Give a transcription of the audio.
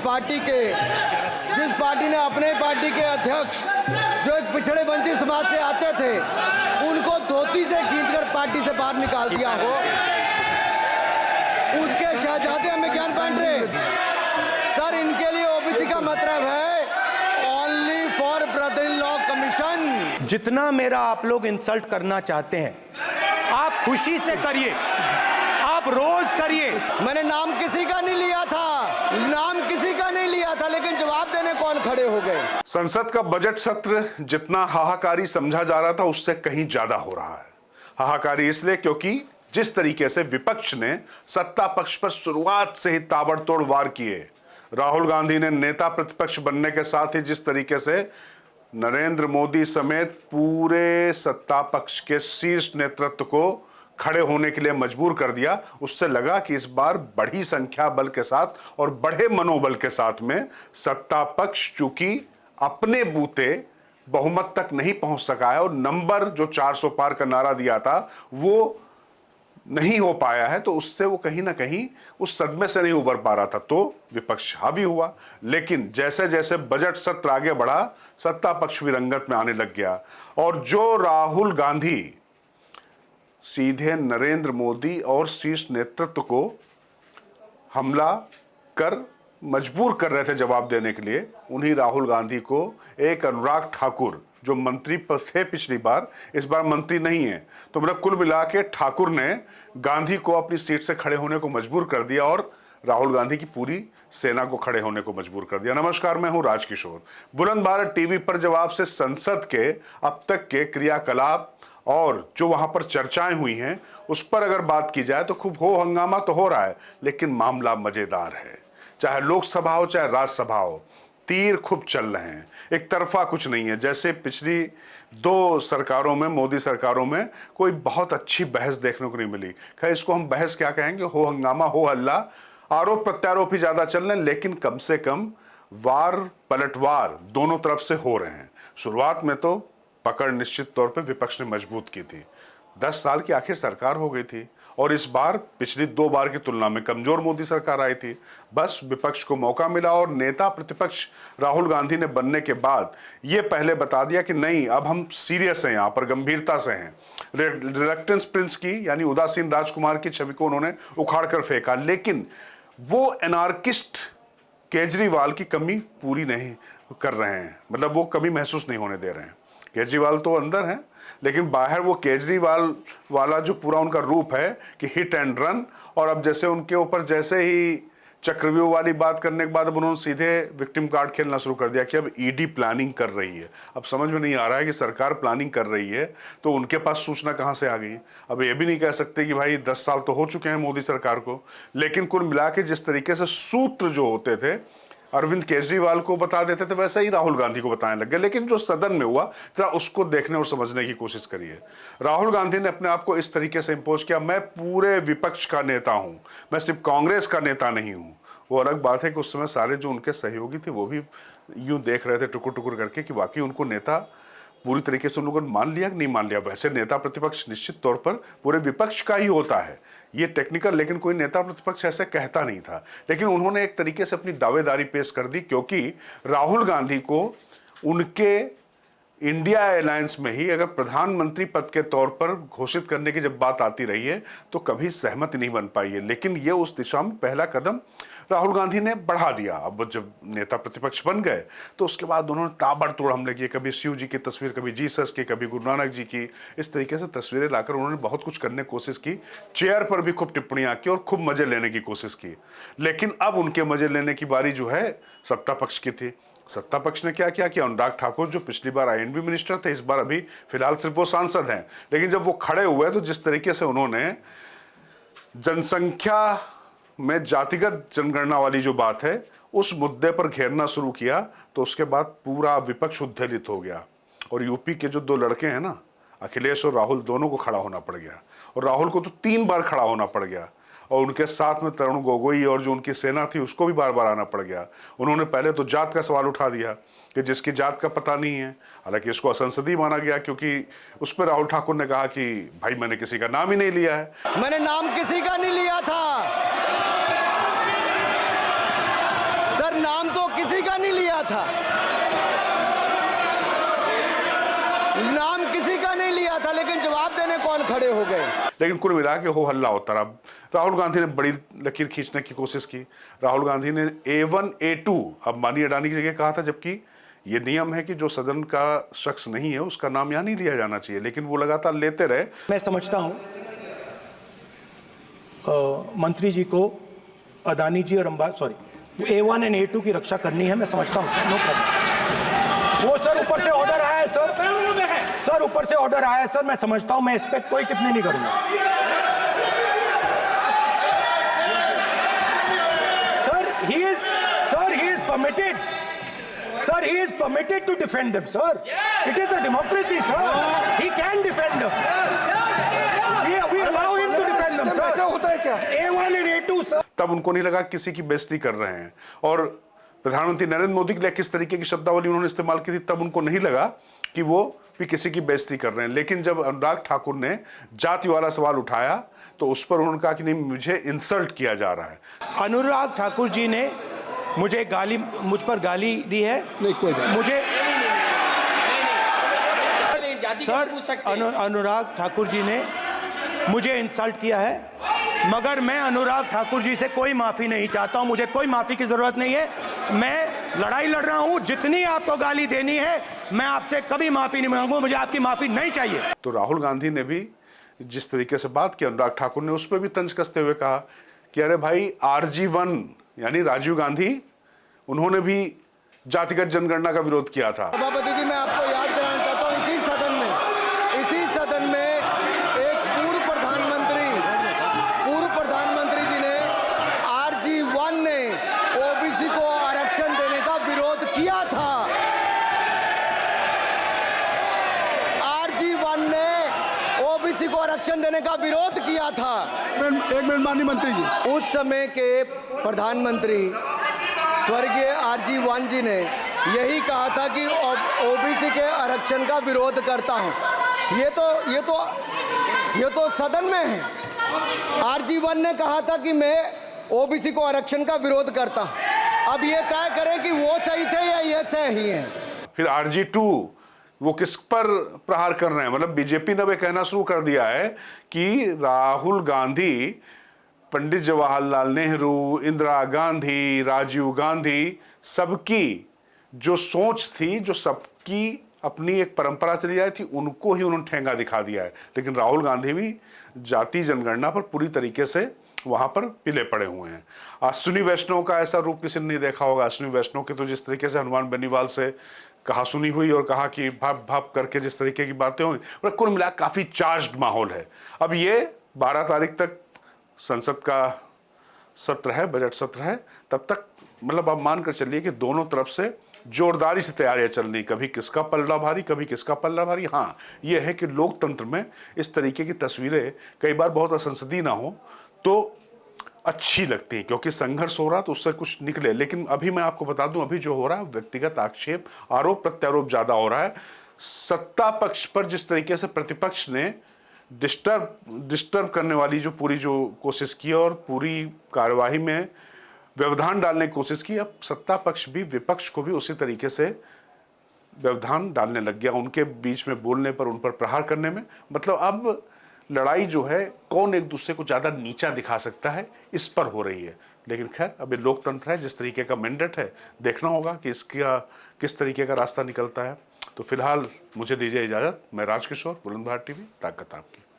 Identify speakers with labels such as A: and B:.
A: Party के, जिस party ने अपने पार्टी के अध्यक्ष जो एक पिछड़े वंचित समाज से आते थे उनको धोती से खींचकर पार्टी से बाहर निकाल दिया हो, उसके शहजादे हमें ज्ञान बांट रहे। सर, इनके लिए ओबीसी का मतलब है only for brother in law commission.
B: जितना मेरा आप लोग इंसल्ट करना चाहते हैं आप खुशी से करिए, आप रोज करिए।
A: मैंने नाम किसी का नहीं लिया था, नाम किसी का नहीं लिया था, लेकिन जवाब देने कौन खड़े हो गए।
C: संसद का बजट सत्र जितना हाहाकारी समझा जा रहा था उससे कहीं ज्यादा हो रहा है। हाहाकारी इसलिए क्योंकि जिस तरीके से विपक्ष ने सत्ता पक्ष पर शुरुआत से ही ताबड़तोड़ वार किए, राहुल गांधी ने नेता प्रतिपक्ष बनने के साथ ही जिस तरीके से नरेंद्र मोदी समेत पूरे सत्ता पक्ष के शीर्ष नेतृत्व को खड़े होने के लिए मजबूर कर दिया, उससे लगा कि इस बार बड़ी संख्या बल के साथ और बड़े मनोबल के साथ में सत्ता पक्ष चूंकि अपने बूते बहुमत तक नहीं पहुंच सका है और नंबर जो 400 पार का नारा दिया था वो नहीं हो पाया है, तो उससे वो कहीं ना कहीं उस सदमे से नहीं उबर पा रहा था, तो विपक्ष हावी हुआ। लेकिन जैसे जैसे बजट सत्र आगे बढ़ा सत्ता पक्ष भी रंगत में आने लग गया और जो राहुल गांधी सीधे नरेंद्र मोदी और शीर्ष नेतृत्व को हमला कर मजबूर कर रहे थे जवाब देने के लिए, उन्हीं राहुल गांधी को एक अनुराग ठाकुर जो मंत्री थे पिछली बार, इस बार मंत्री नहीं है, तो मतलब कुल मिला के ठाकुर ने गांधी को अपनी सीट से खड़े होने को मजबूर कर दिया और राहुल गांधी की पूरी सेना को खड़े होने को मजबूर कर दिया। नमस्कार, मैं हूं राजकिशोर। बुलंद भारत टीवी पर जब आपसे संसद के अब तक के क्रियाकलाप और जो वहां पर चर्चाएं हुई हैं उस पर अगर बात की जाए तो खूब हो हंगामा तो हो रहा है, लेकिन मामला मजेदार है। चाहे लोकसभा हो चाहे राज्यसभा हो, तीर खूब चल रहे हैं, एक तरफा कुछ नहीं है। जैसे पिछली 2 सरकारों में, मोदी सरकारों में कोई बहुत अच्छी बहस देखने को नहीं मिली। खैर, इसको हम बहस क्या कहेंगे, हो हंगामा, हो हल्ला, आरोप प्रत्यारोप ही ज्यादा चल रहे हैं, लेकिन कम से कम वार पलटवार दोनों तरफ से हो रहे हैं। शुरुआत में तो पकड़ निश्चित तौर पे विपक्ष ने मजबूत की थी, 10 साल की आखिर सरकार हो गई थी और इस बार पिछली 2 बार की तुलना में कमजोर मोदी सरकार आई थी। बस विपक्ष को मौका मिला और नेता प्रतिपक्ष राहुल गांधी ने बनने के बाद ये पहले बता दिया कि नहीं, अब हम सीरियस हैं, यहां पर गंभीरता से हैं। रिलक्टेंस प्रिंस की यानी उदासीन राजकुमार की छवि को उन्होंने उखाड़ कर फेंका, लेकिन वो एनार्किस्ट केजरीवाल की कमी पूरी नहीं कर रहे हैं, मतलब वो कमी महसूस नहीं होने दे रहे हैं। केजरीवाल तो अंदर हैं, लेकिन बाहर वो केजरीवाल वाला जो पूरा उनका रूप है कि हिट एंड रन, और अब जैसे उनके ऊपर जैसे ही चक्रव्यूह वाली बात करने के बाद अब उन्होंने सीधे विक्टिम कार्ड खेलना शुरू कर दिया कि अब ईडी प्लानिंग कर रही है। अब समझ में नहीं आ रहा है कि सरकार प्लानिंग कर रही है तो उनके पास सूचना कहां से आ गई। अब ये भी नहीं कह सकते कि भाई 10 साल तो हो चुके हैं मोदी सरकार को, लेकिन कुल मिला के जिस तरीके से सूत्र जो होते थे अरविंद केजरीवाल को बता देते थे वैसे ही राहुल गांधी को बताने लग गए। लेकिन जो सदन में हुआ जरा उसको देखने और समझने की कोशिश करिए। राहुल गांधी ने अपने आप को इस तरीके से इंपोज किया, मैं पूरे विपक्ष का नेता हूं, मैं सिर्फ कांग्रेस का नेता नहीं हूं। वो अलग बात है कि उस समय सारे जो उनके सहयोगी थे वो भी यूं देख रहे थे टुकुर टुकुर करके कि वाकई उनको नेता पूरी तरीके से उन लोगों ने मान लिया कि नहीं मान लिया। वैसे नेता प्रतिपक्ष निश्चित तौर पर पूरे विपक्ष का ही होता है, ये टेक्निकल, लेकिन कोई नेता प्रतिपक्ष ऐसे कहता नहीं था। लेकिन उन्होंने एक तरीके से अपनी दावेदारी पेश कर दी, क्योंकि राहुल गांधी को उनके इंडिया अलायंस में ही अगर प्रधानमंत्री पद के तौर पर घोषित करने की जब बात आती रही है तो कभी सहमति नहीं बन पाई है। लेकिन ये उस दिशा में पहला कदम राहुल गांधी ने बढ़ा दिया। अब जब नेता प्रतिपक्ष बन गए तो उसके बाद उन्होंने ताबड़तोड़ हमले किए, कभी शिव जी की तस्वीर, कभी जीसस की, कभी गुरु नानक जी की, इस तरीके से तस्वीरें लाकर उन्होंने बहुत कुछ करने की कोशिश की। चेयर पर भी खूब टिप्पणियां की और खूब मजे लेने की कोशिश की। लेकिन अब उनके मजे लेने की बारी जो है सत्ता पक्ष की थी। सत्ता पक्ष ने क्या किया कि अनुराग ठाकुर जो पिछली बार आईएनबी मिनिस्टर थे, इस बार अभी फिलहाल सिर्फ वो सांसद हैं, लेकिन जब वो खड़े हुए तो जिस तरीके से उन्होंने जनसंख्या में जातिगत जनगणना वाली जो बात है उस मुद्दे पर घेरना शुरू किया, तो उसके बाद पूरा विपक्ष उद्वेलित हो गया। और यूपी के जो 2 लड़के हैं ना, अखिलेश और राहुल, दोनों को खड़ा होना पड़ गया। और राहुल को तो 3 बार खड़ा होना पड़ गया, और उनके साथ में तरुण गोगोई और जो उनकी सेना थी उसको भी बार बार आना पड़ गया। उन्होंने पहले तो जात का सवाल उठा दिया कि जिसकी जात का पता नहीं है, हालांकि इसको असंसदीय माना गया, क्योंकि उस पर राहुल ठाकुर ने कहा कि भाई मैंने किसी का नाम ही नहीं लिया है।
A: मैंने नाम किसी का नहीं लिया था सर, नाम तो किसी का नहीं लिया था, नाम किसी का नहीं लिया था, लेकिन जवाब देने कौन खड़े हो गए।
C: लेकिन कुल मिला के हो हल्ला होता रहा। राहुल गांधी ने बड़ी लकीर खींचने की कोशिश की। राहुल गांधी ने A1 A2 अब मानी अडानी की जगह कहा था, जबकि ये नियम है कि जो सदन का शख्स नहीं है उसका नाम यहाँ नहीं लिया जाना चाहिए, लेकिन वो लगातार लेते रहे।
B: मैं समझता हूं मंत्री जी को अदानी जी और A1 एंड A2 की रक्षा करनी है, मैं समझता हूं, नो प्रॉब्लम। वो सर ऊपर से ऑर्डर आया है सर ऊपर से ऑर्डर आया है सर, मैं समझता हूं, मैं इस पर कोई टिप्पणी नहीं करूंगा। Sir he is permitted, sir, he is permitted to defend them, sir. It is a democracy, sir. He can defend them. We allow him to defend them, sir. ऐसा होता है क्या? A1 and A2, sir.
C: तब उनको नहीं लगा किसी की बेइज्जती कर रहे हैं, और प्रधानमंत्री नरेंद्र मोदी के लिए किस तरीके की शब्दावली उन्होंने इस्तेमाल की थी, तब उनको नहीं लगा कि वो भी किसी की बेइज्जती कर रहे हैं। लेकिन जब अनुराग ठाकुर ने जाति वाला सवाल उठाया तो उस पर उन्होंने कहा कि नहीं, मुझे इंसल्ट किया जा रहा है।
B: अनुराग ठाकुर जी ने मुझ पर गाली दी है।
A: नहीं, कोई
B: मुझे सर अनुराग ठाकुर जी ने मुझे इंसल्ट किया है, मगर मैं अनुराग ठाकुर जी से कोई माफी नहीं चाहता हूं, मुझे कोई माफी की जरूरत नहीं है। मैं लड़ाई लड़ रहा हूं, जितनी आपको गाली देनी है मैं आपसे कभी माफी नहीं मांगूंगा, मुझे आपकी माफी नहीं चाहिए।
C: तो राहुल गांधी ने भी जिस तरीके से बात की, अनुराग ठाकुर ने उस पर भी तंज कसते हुए कहा कि अरे भाई RG1 यानी राजीव गांधी, उन्होंने भी जातिगत जनगणना का विरोध किया था।
A: सभापति जी, मैं आपको याद कराना चाहता हूं, इसी सदन में एक पूर्व प्रधानमंत्री जी ने RG1 ने OBC को आरक्षण देने का विरोध किया था। RG1 ने OBC को आरक्षण देने का विरोध किया था।
D: एक मिनट माननीय मंत्री जी,
A: उस समय के प्रधानमंत्री स्वर्गीय RG1 जी ने यही कहा था कि OBC के आरक्षण का विरोध करता हूं। ये तो सदन में है। RG1 ने कहा था कि मैं OBC को आरक्षण का विरोध करता हूं। अब ये तय करें कि वो सही थे या ये सही हैं।
C: फिर RG2 वो किस पर प्रहार कर रहे हैं, मतलब बीजेपी ने भी कहना शुरू कर दिया है कि राहुल गांधी, पंडित जवाहरलाल नेहरू, इंदिरा गांधी, राजीव गांधी, सबकी जो सोच थी, जो सबकी अपनी एक परंपरा चली आई थी, उनको ही उन्होंने ठेंगा दिखा दिया है। लेकिन राहुल गांधी भी जाति जनगणना पर पूरी तरीके से वहां पर पिले पड़े हुए हैं। अश्विनी वैष्णव का ऐसा रूप किसी ने नहीं देखा होगा। अश्विनी वैष्णव के तो जिस तरीके से हनुमान बेनीवाल से कहा सुनी हुई और कहा कि भाप भाप करके जिस तरीके की बातें हुई, और कुल मिला काफी चार्ज्ड माहौल है। अब ये 12 तारीख तक संसद का सत्र है, बजट सत्र है, तब तक मतलब आप मानकर चलिए कि दोनों तरफ से जोरदारी से तैयारियां चल रही, कभी किसका पल्ला भारी, कभी किसका पल्ला भारी। हाँ, यह है कि लोकतंत्र में इस तरीके की तस्वीरें कई बार बहुत असंसदीय ना हो तो अच्छी लगती है, क्योंकि संघर्ष हो रहा तो उससे कुछ निकले। लेकिन अभी मैं आपको बता दूं, अभी जो हो रहा है व्यक्तिगत आक्षेप, आरोप प्रत्यारोप ज्यादा हो रहा है। सत्ता पक्ष पर जिस तरीके से प्रतिपक्ष ने डिस्टर्ब करने वाली जो पूरी जो कोशिश की और पूरी कार्यवाही में व्यवधान डालने की कोशिश की, अब सत्ता पक्ष भी विपक्ष को भी उसी तरीके से व्यवधान डालने लग गया, उनके बीच में बोलने पर, उन पर प्रहार करने में। मतलब अब लड़ाई जो है कौन एक दूसरे को ज्यादा नीचा दिखा सकता है, इस पर हो रही है। लेकिन खैर, अभी लोकतंत्र है, जिस तरीके का मैंडेट है, देखना होगा कि इसका किस तरीके का रास्ता निकलता है। तो फिलहाल मुझे दीजिए इजाजत। मैं राजकिशोर, बुलंदशहर टीवी, ताकत आपकी।